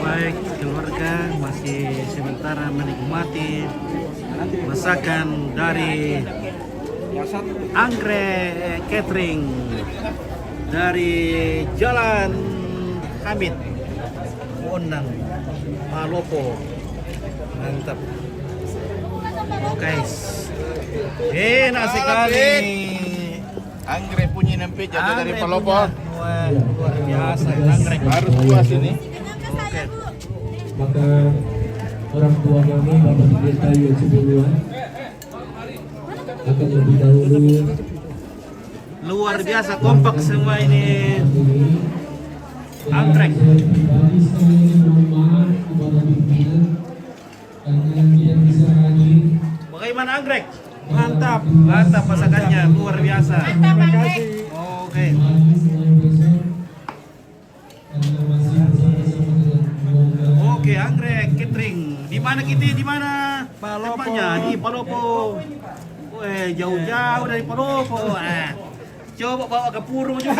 Baik, keluarga masih sementara menikmati masakan dari Anggrek Catering dari Jalan Hamid Bonang Palopo. Mantap. Oh guys, enak sekali. Anggrek punya nempe jatuh dari Palopo. Wah, luar biasa. Anggrek Harus puas ini. Oke. Maka orang tua kami Bapak Pendeta Yosi Buluan akan lebih dahulu Luar biasa kompak semua ini. Anggrek. pribadi sekali mohon maaf kepada pimpinan karena tidak bisa hadir. Bagaimana Anggrek? Mantap, mantap masakannya luar biasa. Oke. Mulai besok karena masih bersama-sama dengan keluarga. Oke, Anggrek Catering. Di mana kita? Di mana? Tempatnya di Palopo. Weh, jauh-jauh dari Palopo. Coba bawa ke Purwo juga.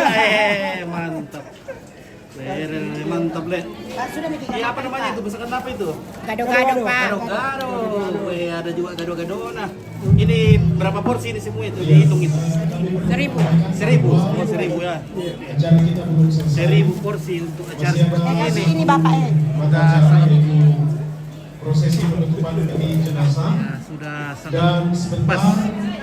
Mantap. Mantap, Le. Ini apa namanya itu? Masakan apa itu? Gado-gado, Pak. Gado-gado. Weh, ada juga gado-gado. Nah, ini berapa porsi ini semua itu? Dihitung itu. 1.000. 1.000. Oh, 1.000 ya. Acara kita belum selesai. 1.000 porsi untuk acara seperti ini. Ini bapaknya. Maka acara yaitu prosesi penutupan peti jenazah Ya, sudah sangat dan sebentar pas.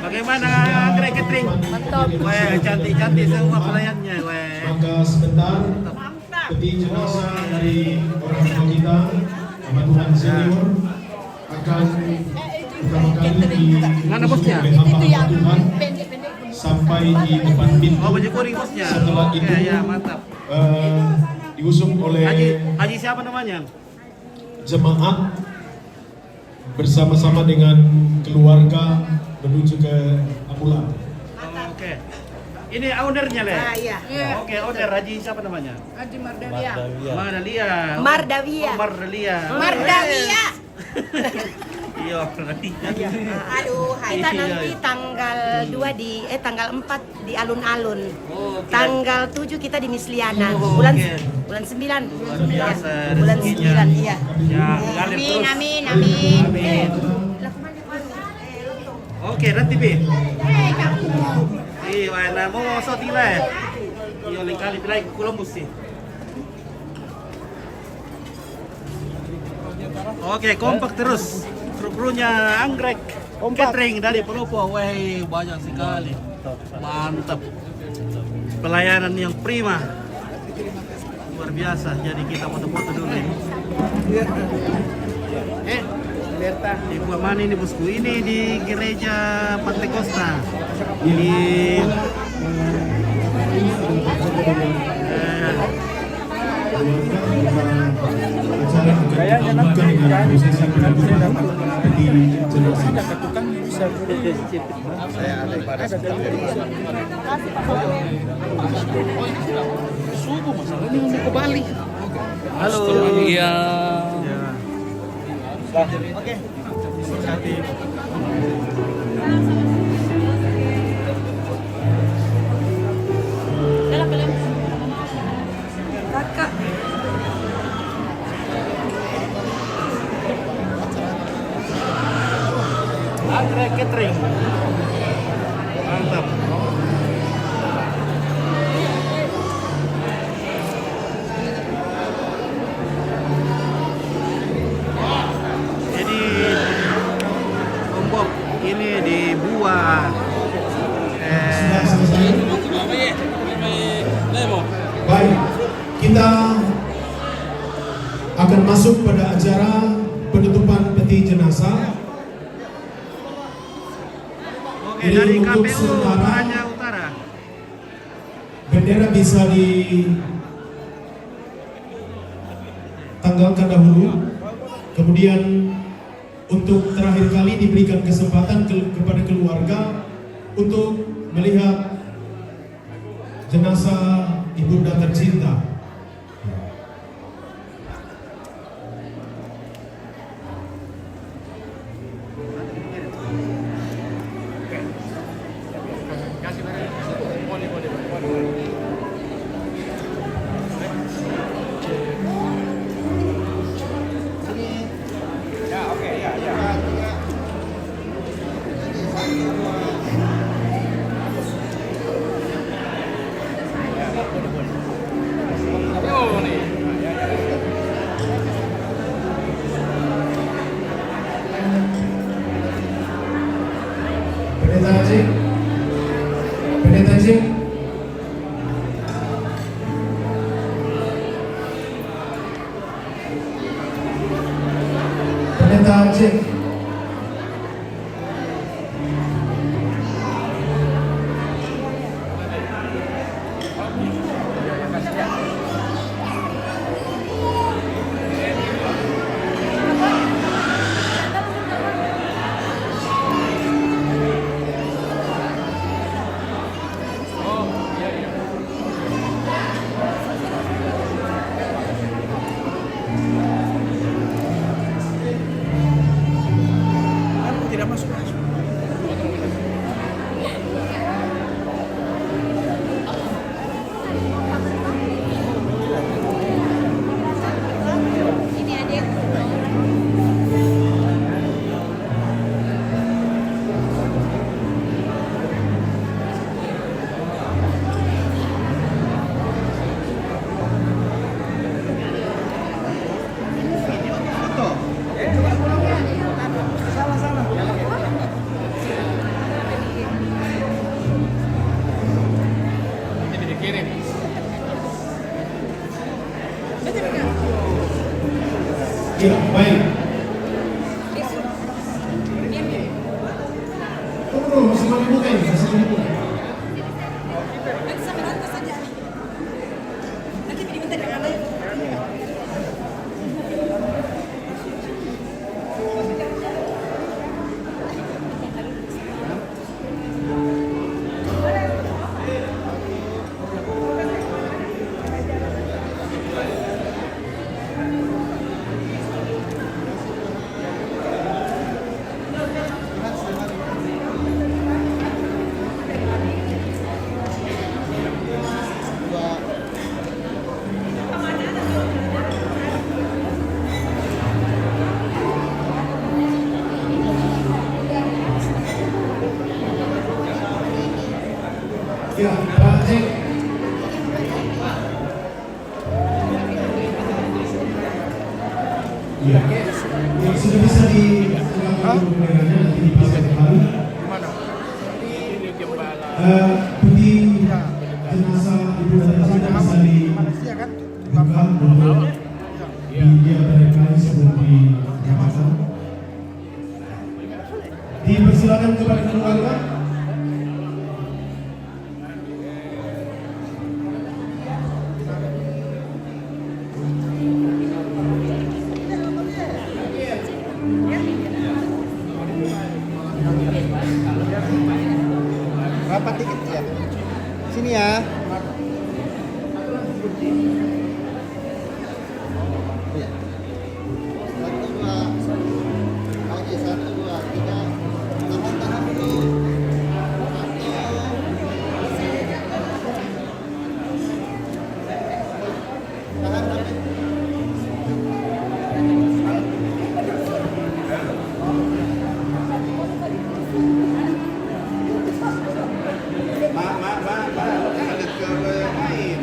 Bagaimana Anggrek Catering? Mantap. Weh, cantik-cantik semua pelayannya. Weh. maka sebentar peti jenazah dari orang tua kita Bapak Tuhan senior akan pertama kali di Mana bosnya? oleh hamba Itu yang Tuhan pendek-pendek. sampai di depan pintu. Oh, baju kuning bosnya. Setelah Oke, itu ya mantap. diusung oleh Haji siapa namanya? jemaat bersama-sama dengan keluarga menuju ke Ambulan. Oke. Ini ownernya, Le? Iya. Oke, owner Haji siapa namanya? Haji Mardavia. Mardalia. Mardavia. Oh, Mardalia. Mardavia. Iya, Mardalia. Aduh, kita nanti tanggal 4 di alun-alun. Oke. Tanggal 7 kita di Misliana. Oh, Bulan oke. bulan 9. Luar biasa Bulan rezekinya. 9, iya. Ya, ngalir Amin, terus. amin, amin. Amin. Oke, nanti Bi. Iya, nah mau soti lah. Iya, lain kali pilih Columbus sih. Oke, kompak terus. Kru-krunya Anggrek Catering dari Palopo. Wah, banyak sekali. Mantap. Pelayanan yang prima. Luar biasa. Jadi kita foto-foto dulu ini. Di gua mana ini bosku? Ini di gereja Pantai Costa. Di Acara juga dilanjutkan dengan prosesi penutupan peti jenazah. subuh masalah ini mau ke Bali. Halo. Iya. Oke. Kakak. Anggrek Catering. Mantap. Jadi Ombok ini dibuat. Baik, kita akan masuk pada acara penutupan peti jenazah. Oke, Jadi dari untuk KPU sementara Raja Utara. bendera bisa ditanggalkan dahulu. Kemudian untuk terakhir kali diberikan kesempatan kepada keluarga untuk melihat jenazah ibunda tercinta. kirim. Ya, baik. Tunggu dulu, masih mau dibuka ini, masih mau dibuka. Ya, Pak Cek. Ya, ya sudah bisa dilakukan pembayarannya nanti dipasang kembali. Ini gembala. Peti jenazah ibu dan kita bisa dibuka dulu di antara kali sebelum dinyatakan. Dipersilakan kepada keluarga. Berapa tiket ya? Sini ya. Iya. 1, 2. Lagi 1, 2, 3. Tahan dulu. 1. Tahan dulu. Ada ke yang lain.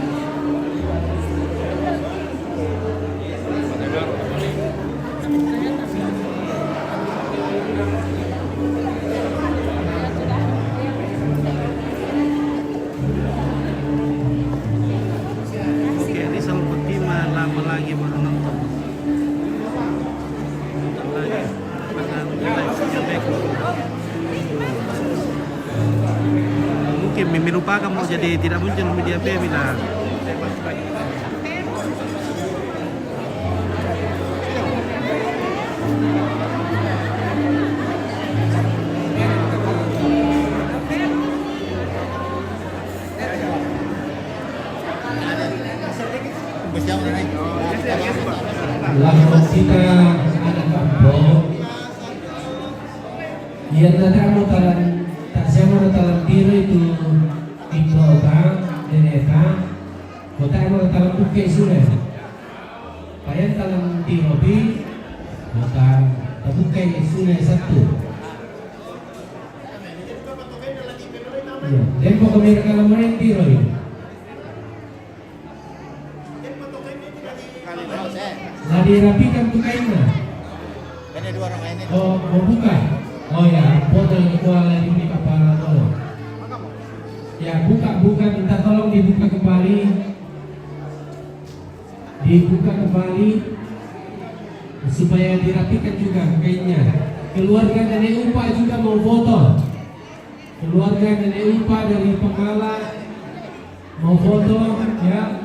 Oke, ini sama peti lama lagi baru nonton. Nonton lagi. Akan live-nya back. Mungkin Mimi lupa kamu jadi tidak muncul media P bilang. Lalu kita ada kampung yang datang talan tak siapa talan tiro itu iprota deneta kota yang talan buke sudah payah talan tiro bi kota buke sudah satu tempo kami kalau main tiro ini nah dirapikan tuh kainnya. Ada 2 orang lainnya. Oh, mau buka? Oh ya, foto kuala di kepala tolong. Ya, buka, minta tolong dibuka kembali. Dibuka kembali supaya dirapikan juga kainnya. Keluarga nenek Upa juga mau foto. Keluarga nenek Upa dari Pengala mau foto, ya.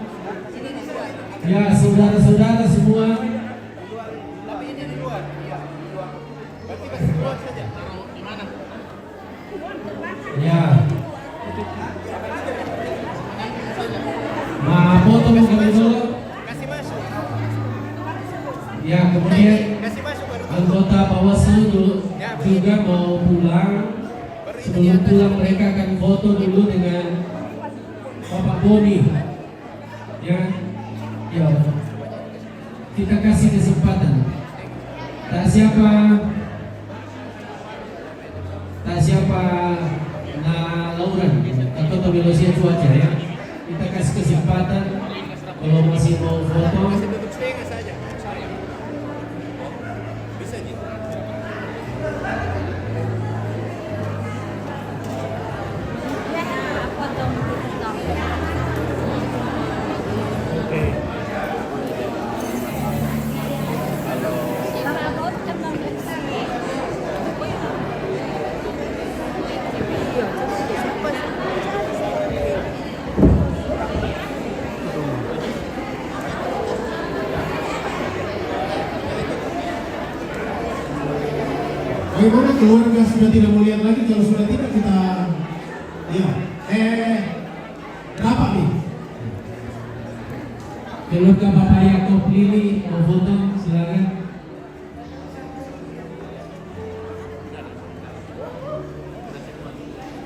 Ya, saudara-saudara semua. Ya. Nah, foto kami dulu. Ya, kemudian anggota Bawaslu juga mau pulang. Sebelum pulang mereka akan foto dulu dengan Bapak Boni. Ya. Ya, kita kasih kesempatan. Tak siapa Lauren atau Tobilosia cuaca ya. Kita kasih kesempatan kalau masih mau foto. Bagaimana keluarga sudah tidak mau lihat lagi? Kalau sudah tidak kita, ya, berapa nih? Keluarga Bapak Yakob Lili mau foto, silakan.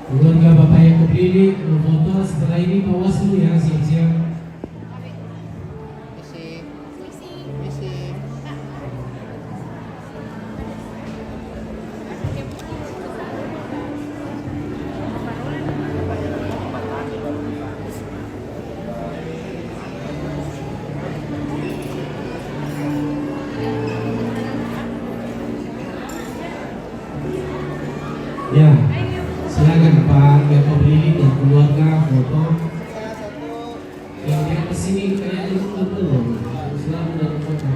Keluarga Bapak Yakob Lili mau foto. Setelah ini Bawaslu ya, siap-siap. Misi. Ya, silakan Pak Yakob Lili dan keluarga foto. Yang di atas sini kayaknya betul. Selamat dan foto.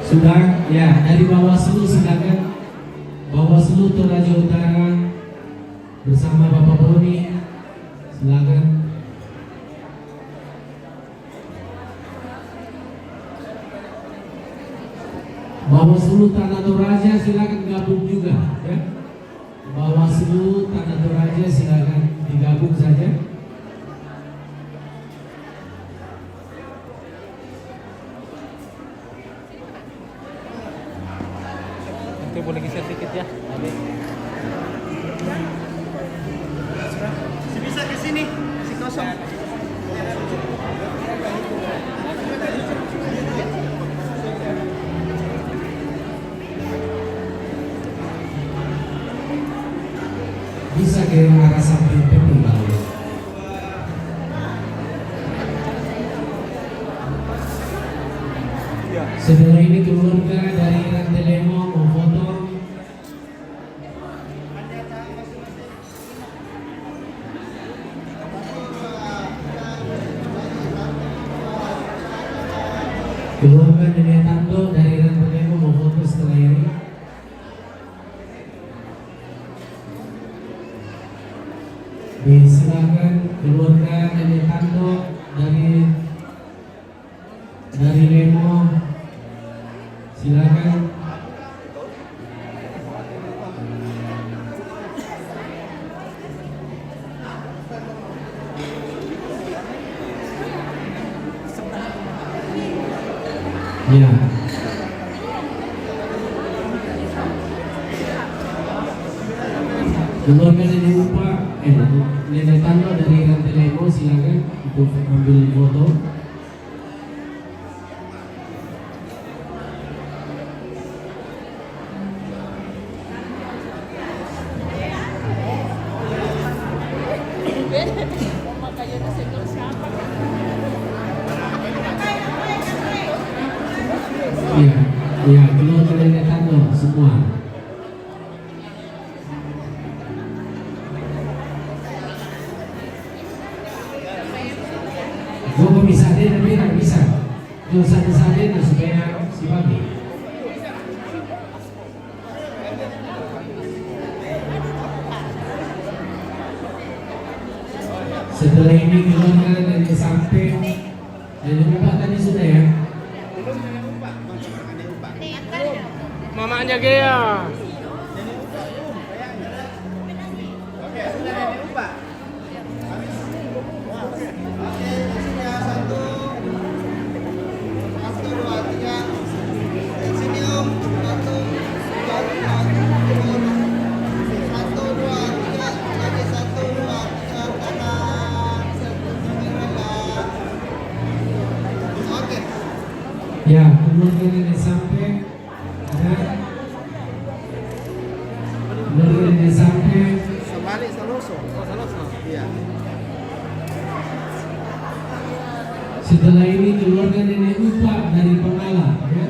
Sudah, ya dari Bawaslu silakan. Bawaslu Toraja Utara bersama Bapak Boni, silakan. Bawaslu Tanah Toraja silakan gabung juga ya. Bawaslu Tanah Toraja silakan digabung saja. Oke, boleh geser sedikit ya. Bisa ke sini, masih kosong. Bisa ke arah samping tepi Bang. Setelah ini keluarga dari Rantelemo mau foto. Keluarga Nenek Tando dari Rantelemo mau foto setelah ini. Silakan keluarga Nenek Tando dari Lemo, silakan. Ya. Keluarga Nenek Upa, Nenek Tando dari Rantelemo silakan untuk ambil foto. Iya, keluarga Nenek Tando semua. Gua bisa deh, tapi nggak bisa. Dosa deh supaya si bagi. Setelah ini keluarga dari samping dari Upa tadi sudah ya. Mamanya Gea. Ya, keluarga Nenek sampai ada keluarga Nenek sampai Sebalik Saloso. Iya. setelah ini keluarga Nenek Upa dari Pengala ya.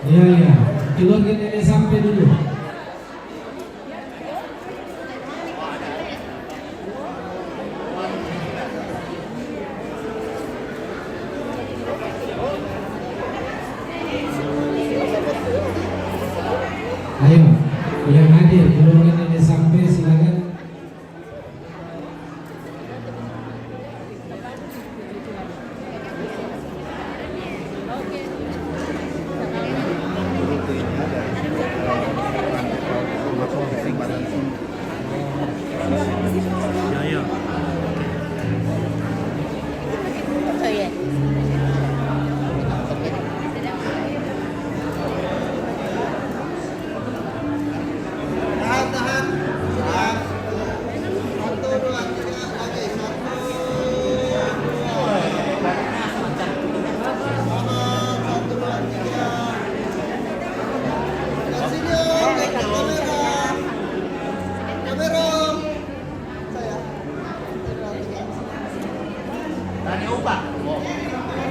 Ya, keluarga Nenek sampai dulu. Ayo, yang hadir keluarga Nenek sampai silakan.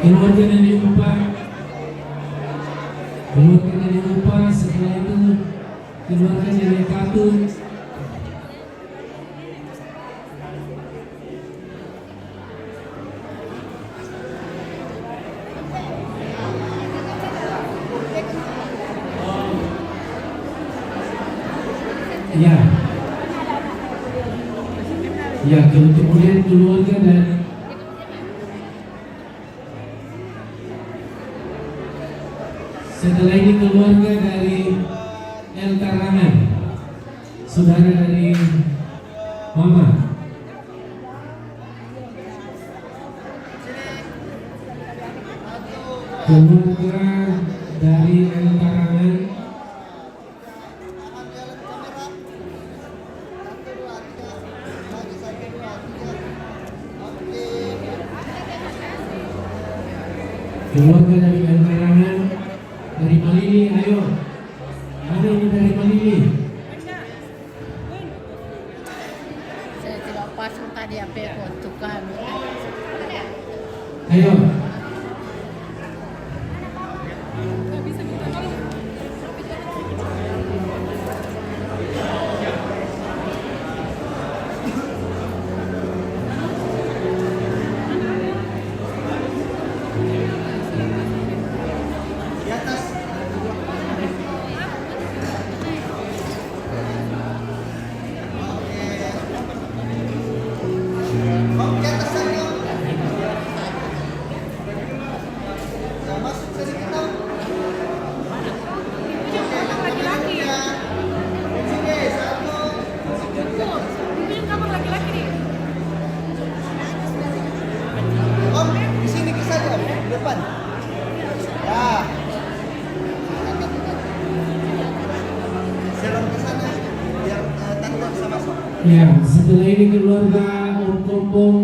keluarga dari upah, keluarga dari upah, setelah itu keluarga dari kartu. Ya, ya kemudian keluarga dan setelah ini keluarga dari El Karangan, saudara dari Mama. Keluarga dari El Karangan. Keluarga dari El Karangan, dari Malili, ayo. Mana ini dari Malili? Saya tidak pasang tadi apa untuk kami. Ayo. Om, di sini kisah Om, di depan. Ya. Serong ke sana biar tante bisa masuk. Ya, setelah ini keluarga Om Kompong,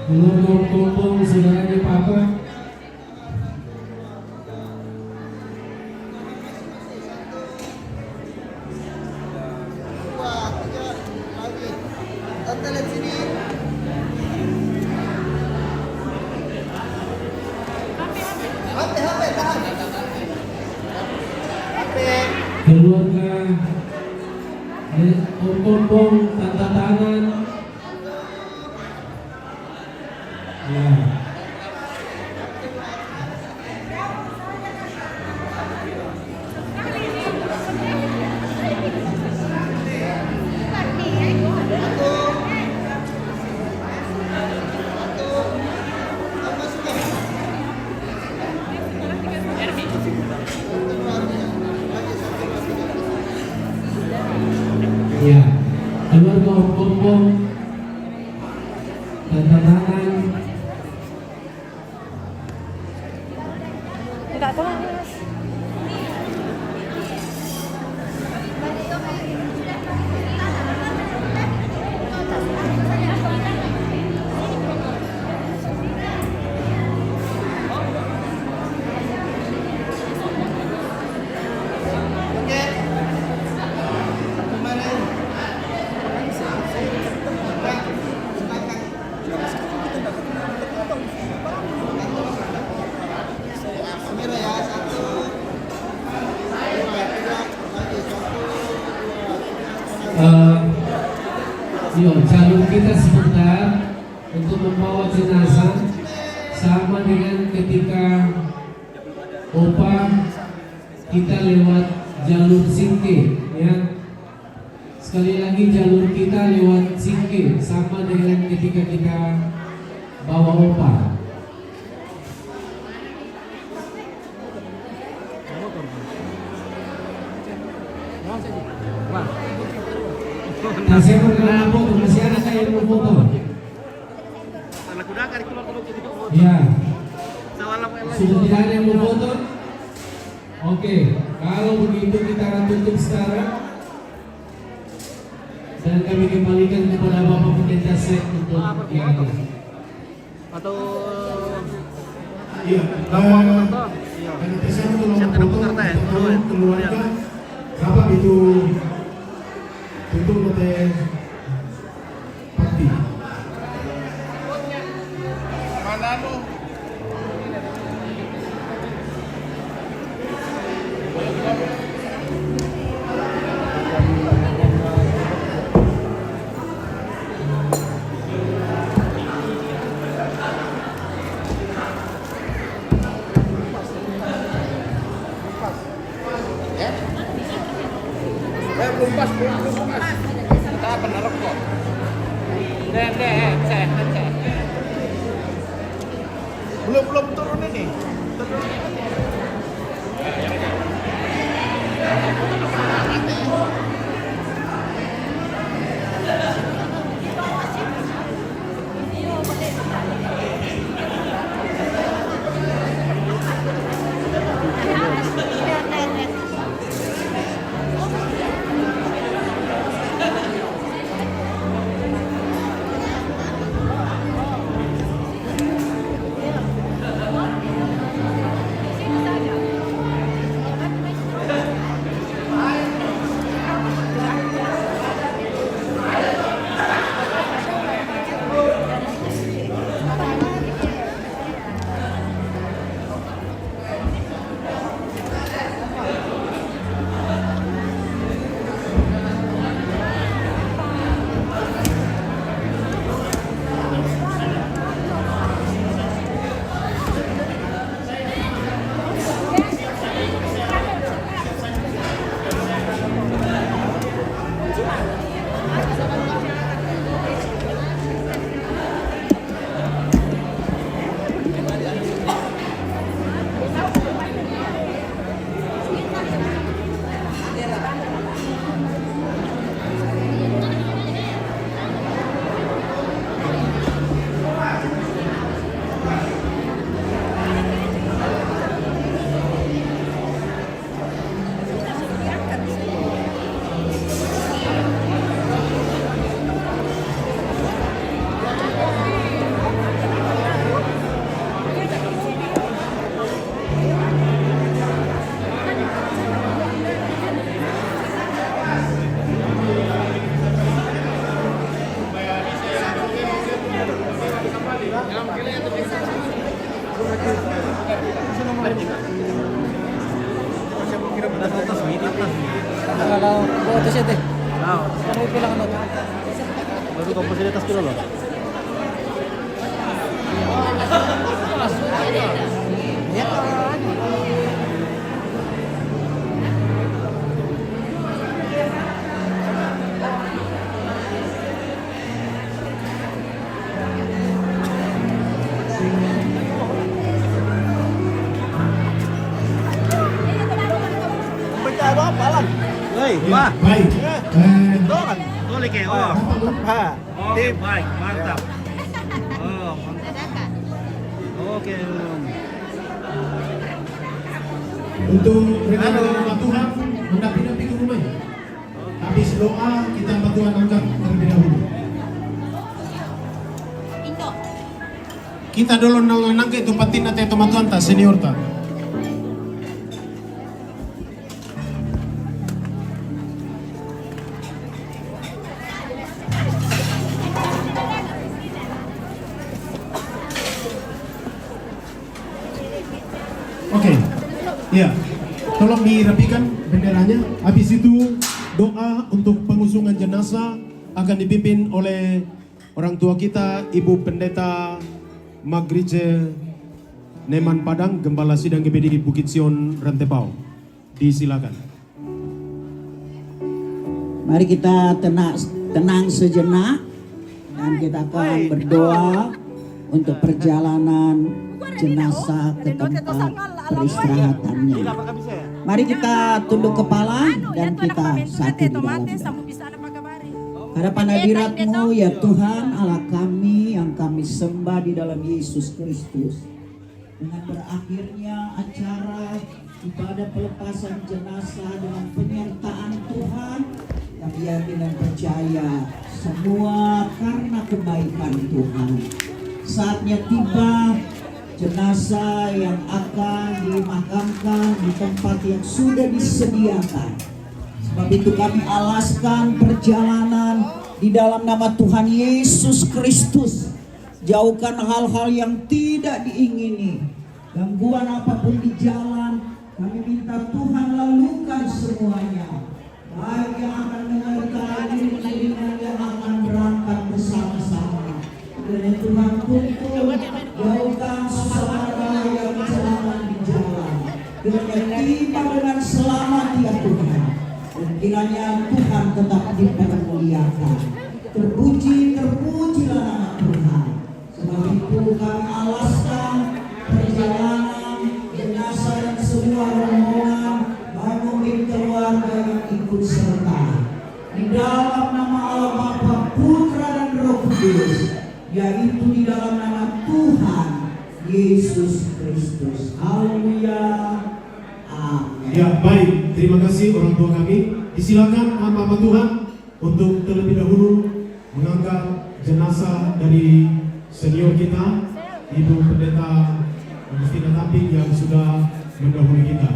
keluarga Om Kompong, saudaranya Papa. Dua, tiga, lagi. Tante lihat sini. HP, tahan. HP. Keluarga Om Kompong, tanda tangan. Ya. Ya, keluarga Om Kompong, tanda tangan. Enggak tahu, Mas. Oke. Kemana ini? Kamera ya, satu. Dua, tiga, lagi satu. Yuk, jalur kita sebentar untuk membawa jenazah sama dengan ketika Opa kita lewat jalur Singke, ya. Sekali lagi jalur kita lewat Singke sama dengan ketika kita bawa Opa. Nah, saya mau foto, masih ada kayak yang mau foto? Salah kuda kali keluar dulu jadi foto. Ya, Salah apa sudah tidak ada yang mau foto? Oke, kalau begitu kita akan tutup sekarang dan kami kembalikan kepada Bapak Pendeta Sek untuk yang ini. Atau Iya, dan saya mau Siap, ada putar teh, tolong dulu, keluarga. kemudian. Bapak itu tutup oleh Pakti. Mana lu? Belum turun ini. Kalau buat siya teh. Ano yung pilang ano? Baru kau fasilitas dulu loh. Ya. Apa lah? Hei, Ya, wah, baik. boleh ke? Oh, oke, baik, mantap. Oh, mantap. Oke. Untuk rekan Tuhan mendampingi ke rumah. Habis doa kita bantuan angkat terlebih dahulu. Kita dulu nang ke tempat tina teh teman-teman ta senior ta. Oke, ya, tolong dirapikan benderanya. Habis itu doa untuk pengusungan jenazah akan dipimpin oleh orang tua kita, Ibu Pendeta Magrice Neman Padang, Gembala Sidang GBD Bukit Sion Rantepao. Disilakan. Mari kita tenang sejenak dan kita akan berdoa untuk perjalanan jenazah ke tempat peristirahatannya. Mari kita tunduk kepala dan kita satu di dalam doa. Hadapan hadirat-Mu ya Tuhan Allah kami yang kami sembah di dalam Yesus Kristus. Dengan berakhirnya acara ibadah pelepasan jenazah dengan penyertaan Tuhan, kami yakin dan percaya semua karena kebaikan Tuhan. Saatnya tiba, jenazah yang akan dimakamkan di tempat yang sudah disediakan. Sebab itu kami alaskan perjalanan di dalam nama Tuhan Yesus Kristus. Jauhkan hal-hal yang tidak diingini. Gangguan apapun di jalan, kami minta Tuhan lalukan semuanya. Baik yang akan menyertai diri-diri yang akan berangkat bersama-sama. Dan Tuhan tuntun jauhkan saudara yang jalan di jalan. Dan tiba dengan selamat ya Tuhan. Dan kiranya Tuhan tetap dipermuliakan. Terpujilah nama Tuhan. Sebab itu kami alaskan yaitu di dalam nama Tuhan Yesus Kristus. Haleluya. Amin. Ya, baik. Terima kasih orang tua kami. Disilakan hamba Tuhan untuk terlebih dahulu mengangkat jenazah dari senior kita, Ibu Pendeta Agustina Tamping yang sudah mendahului kita.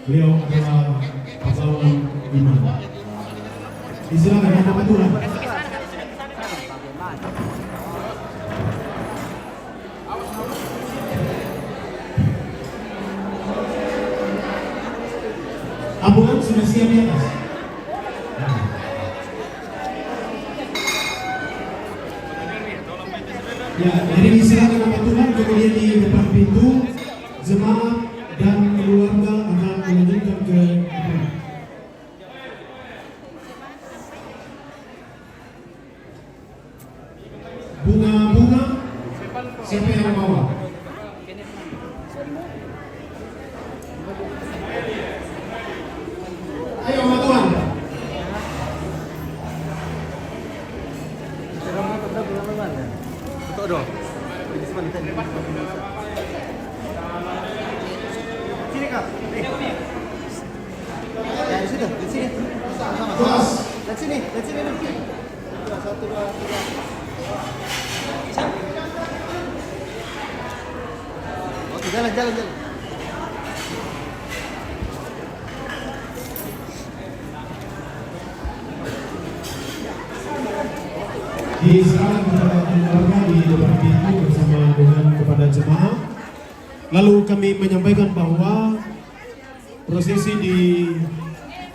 Beliau adalah pahlawan iman. Disilakan hamba Tuhan. Ambulans sudah siap di atas. Ya, jadi disilakan hamba Tuhan, kemudian di depan pintu jemaat dan keluarga akan melanjutkan ke depan. Bunga-bunga siapa yang membawa? Ayo hamba Tuhan. Sini Kak. Ya, di situ, di sini. Sama-sama. Kelas. Lihat sini, lihat sini. 1, 2, 3. Oke, jalan. Diserahkan kepada keluarga di depan pintu bersama dengan kepada jemaah. Lalu kami menyampaikan bahwa prosesi di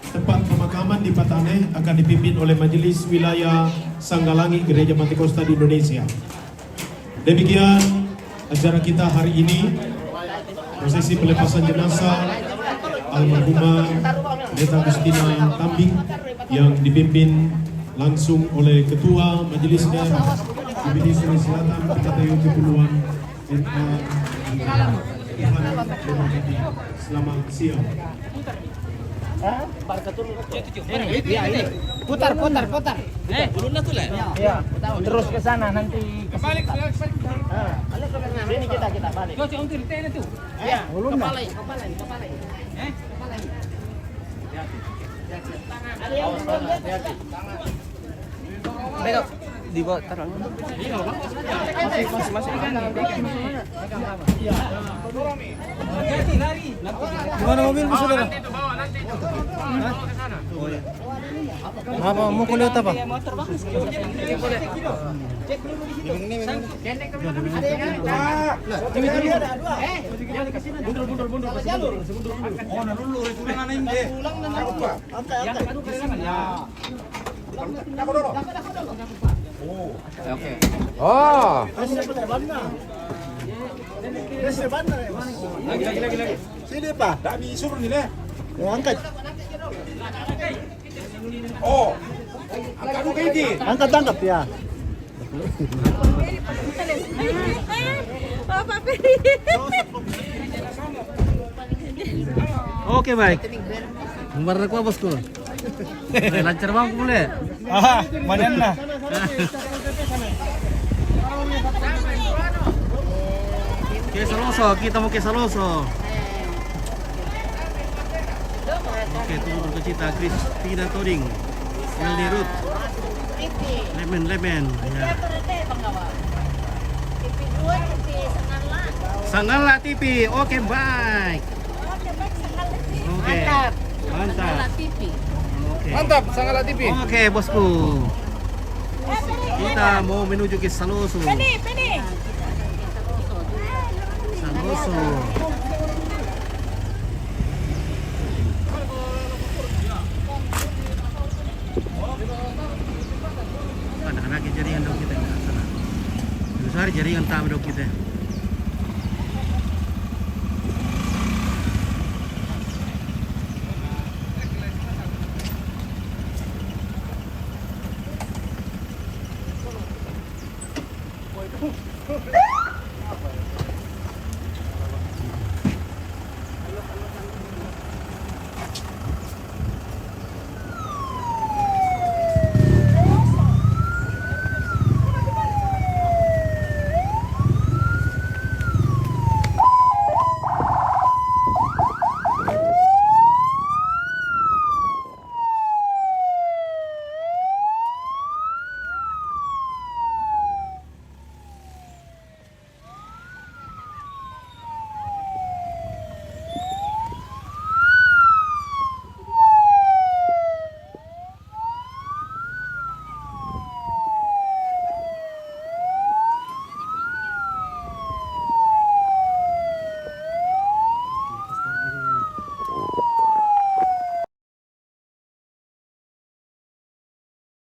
tempat pemakaman di Patane akan dipimpin oleh Majelis Wilayah Sanggalangi Gereja Pantekosta di Indonesia. Demikian acara kita hari ini, prosesi pelepasan jenazah almarhumah Pendeta Agustina Tamping yang dipimpin langsung oleh Ketua Majelis Daerah DPD Sulawesi Selatan Pendeta Kepulauan Selamat siang. Putar. Ulunnya tuh lah. Iya. Terus ke sana nanti. Balik. Sini kita balik. Yo, untuk di tene tuh. Iya, ulunnya. Kepala. Ada yang hati-hati. Belok di bawah taruh. Iya, Bang. Masih kan. Iya. Hati lari. Gimana mobil Bu Saudara? Nanti itu bawa nanti itu. Ke sana. Oh iya. Apa mau kulihat apa? Motor, Bang. Boleh. Cek dulu di situ. Gendek ke belakang. Ada yang ini ada dua. Balik ke sini. Mundur. Jalur. Oh, nah dulu itu mana ini deh. Pulang dan apa? Angkat. Yang aduh kerelangan. Ya. Oh. Oke. Oh. Lagi. Sini Pak. Tak disuruh nih deh. Angkat. Oh. Angkat ini. Angkat ya. Bapak Peri. Oke, baik. Kembar aku bosku. Lancar bang boleh. Mana lah. Kita mau ke Saloso. Oke, turun ke Cita Kristina Toding. Meldi Ruth. Lemen. Ya. Sanggala TV. Oke, baik. Oke. Mantap. Oke. Mantap, Sanggala TV. Oke, bosku. Kita mau menuju ke Saloso. Saloso. Anak-anak jaringan dong kita ke sana. Besar jaringan tak